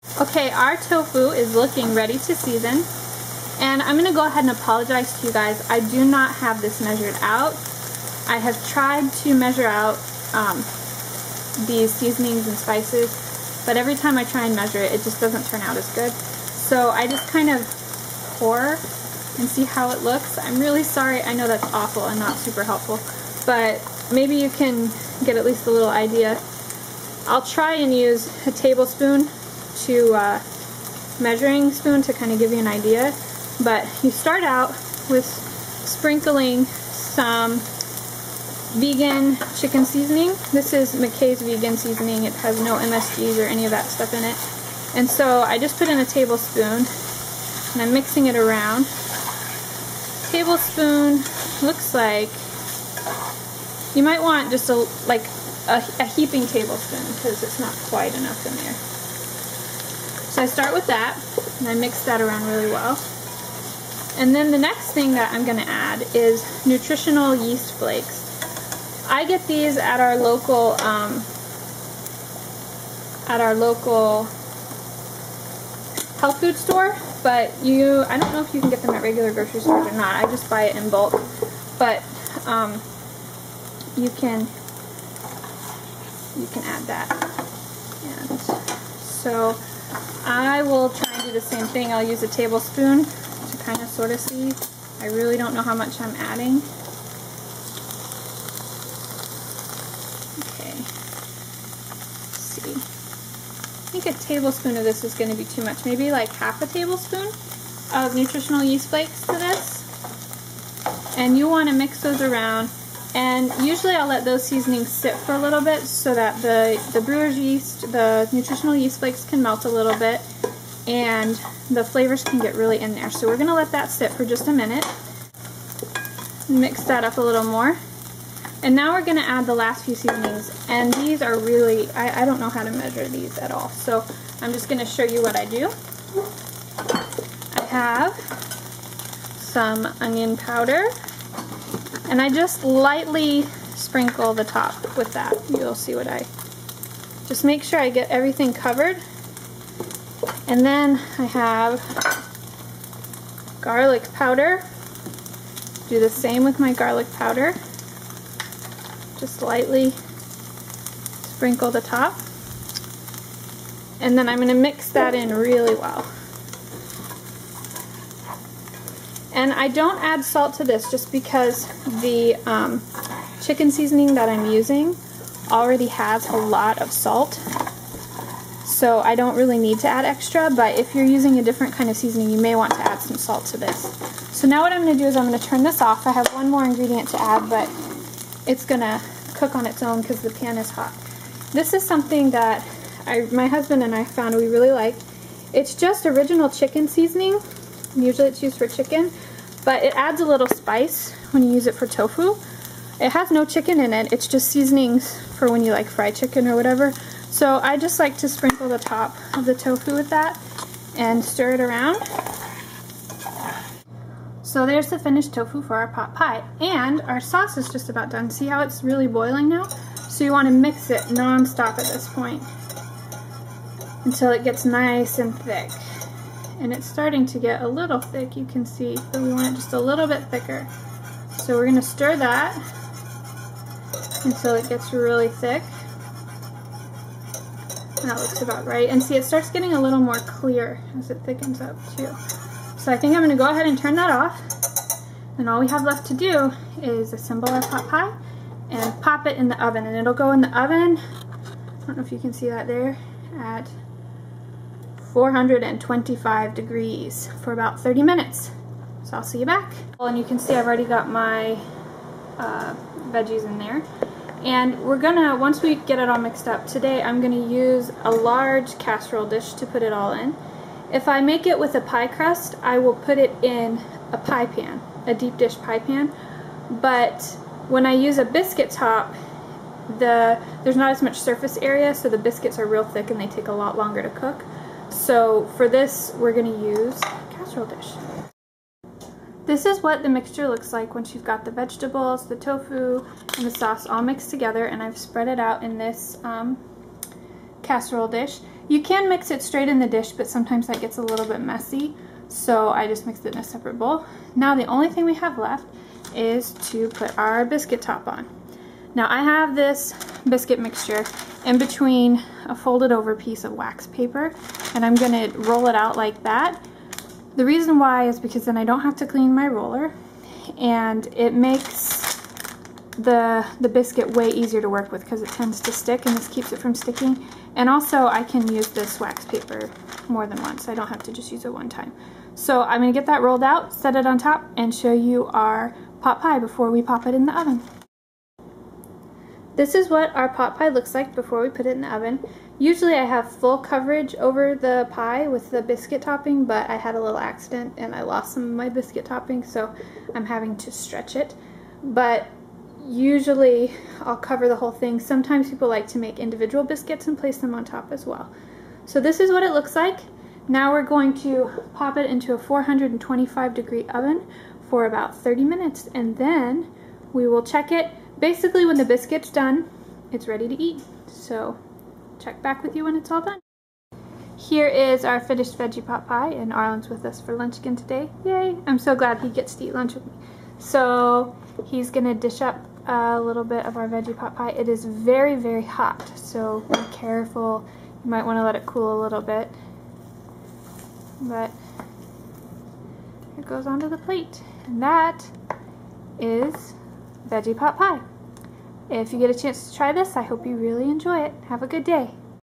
Okay, our tofu is looking ready to season, and I'm going to go ahead and apologize to you guys. I do not have this measured out. I have tried to measure out these seasonings and spices, but every time I try and measure it, it just doesn't turn out as good. So I just kind of pour and see how it looks. I'm really sorry. I know that's awful and not super helpful, but maybe you can get at least a little idea. I'll try and use a tablespoon to measuring spoon to kind of give you an idea, but you start out with sprinkling some vegan chicken seasoning. This is McKays Vegan seasoning. It has no MSGs or any of that stuff in it. And so I just put in a tablespoon and I'm mixing it around. Tablespoon looks like you might want just a heaping tablespoon because it's not quite enough in there. So I start with that and I mix that around really well. And then the next thing that I'm going to add is Nutritional yeast flakes. I get these at our local health food store, but I don't know if you can get them at regular grocery stores or not. I just buy it in bulk, but you can add that. And so I will try and do the same thing. I'll use a tablespoon to kind of sort of see. I really don't know how much I'm adding. Okay. Let's see. I think a tablespoon of this is going to be too much. Maybe like half a tablespoon of Nutritional yeast flakes to this. And you want to mix those around. And usually I'll let those seasonings sit for a little bit so that the brewer's yeast, the Nutritional yeast flakes can melt a little bit and the flavors can get really in there. So we're going to let that sit for just a minute. Mix that up a little more. And now we're going to add the last few seasonings. And these are really, I don't know how to measure these at all. So I'm just going to show you what I do. I have some onion powder. And I just lightly sprinkle the top with that. You'll see what I... Just make sure I get everything covered. And then I have garlic powder. Do the same with my garlic powder. Just lightly sprinkle the top. And then I'm going to mix that in really well. And I don't add salt to this just because the chicken seasoning that I'm using already has a lot of salt. So I don't really need to add extra, but if you're using a different kind of seasoning, you may want to add some salt to this. So now what I'm going to do is I'm going to turn this off. I have one more ingredient to add, but it's going to cook on its own because the pan is hot. This is something that my husband and I found we really like. It's just original chicken seasoning. Usually it's used for chicken, but it adds a little spice when you use it for tofu. It has no chicken in it, it's just seasonings for when you like fry chicken or whatever. So I just like to sprinkle the top of the tofu with that and stir it around. So there's the finished tofu for our pot pie, and our sauce is just about done. See how it's really boiling now? So you want to mix it non-stop at this point until it gets nice and thick. And it's starting to get a little thick, you can see, but we want it just a little bit thicker. So we're going to stir that until it gets really thick. That looks about right. And see, it starts getting a little more clear as it thickens up too. So I think I'm going to go ahead and turn that off. And all we have left to do is assemble our pot pie and pop it in the oven. And it'll go in the oven, I don't know if you can see that there, at 425 degrees for about 30 minutes. So I'll see you back. And you can see I've already got my veggies in there. And we're gonna, once we get it all mixed up, today I'm gonna use a large casserole dish to put it all in. If I make it with a pie crust, I will put it in a pie pan, a deep dish pie pan. But when I use a biscuit top, there's not as much surface area, so the biscuits are real thick and they take a lot longer to cook. So for this, we're going to use a casserole dish. This is what the mixture looks like once you've got the vegetables, the tofu, and the sauce all mixed together, and I've spread it out in this casserole dish. You can mix it straight in the dish, but sometimes that gets a little bit messy, so I just mixed it in a separate bowl. Now the only thing we have left is to put our biscuit top on. Now I have this biscuit mixture in between a folded over piece of wax paper, and I'm going to roll it out like that. The reason why is because then I don't have to clean my roller, and it makes the biscuit way easier to work with because it tends to stick, and this keeps it from sticking. And also I can use this wax paper more than once. I don't have to just use it one time. So I'm going to get that rolled out, set it on top, and show you our pot pie before we pop it in the oven. This is what our pot pie looks like before we put it in the oven. Usually I have full coverage over the pie with the biscuit topping, but I had a little accident and I lost some of my biscuit topping, so I'm having to stretch it. But usually I'll cover the whole thing. Sometimes people like to make individual biscuits and place them on top as well. So this is what it looks like. Now we're going to pop it into a 425-degree oven for about 30 minutes, and then we will check it. Basically, when the biscuit's done, it's ready to eat. So check back with you when it's all done. Here is our finished veggie pot pie, and Arlen's with us for lunch again today. Yay! I'm so glad he gets to eat lunch with me. So he's gonna dish up a little bit of our veggie pot pie. It is very, very hot, so be careful. You might want to let it cool a little bit. But it goes onto the plate, and that is veggie pot pie. If you get a chance to try this, I hope you really enjoy it. Have a good day.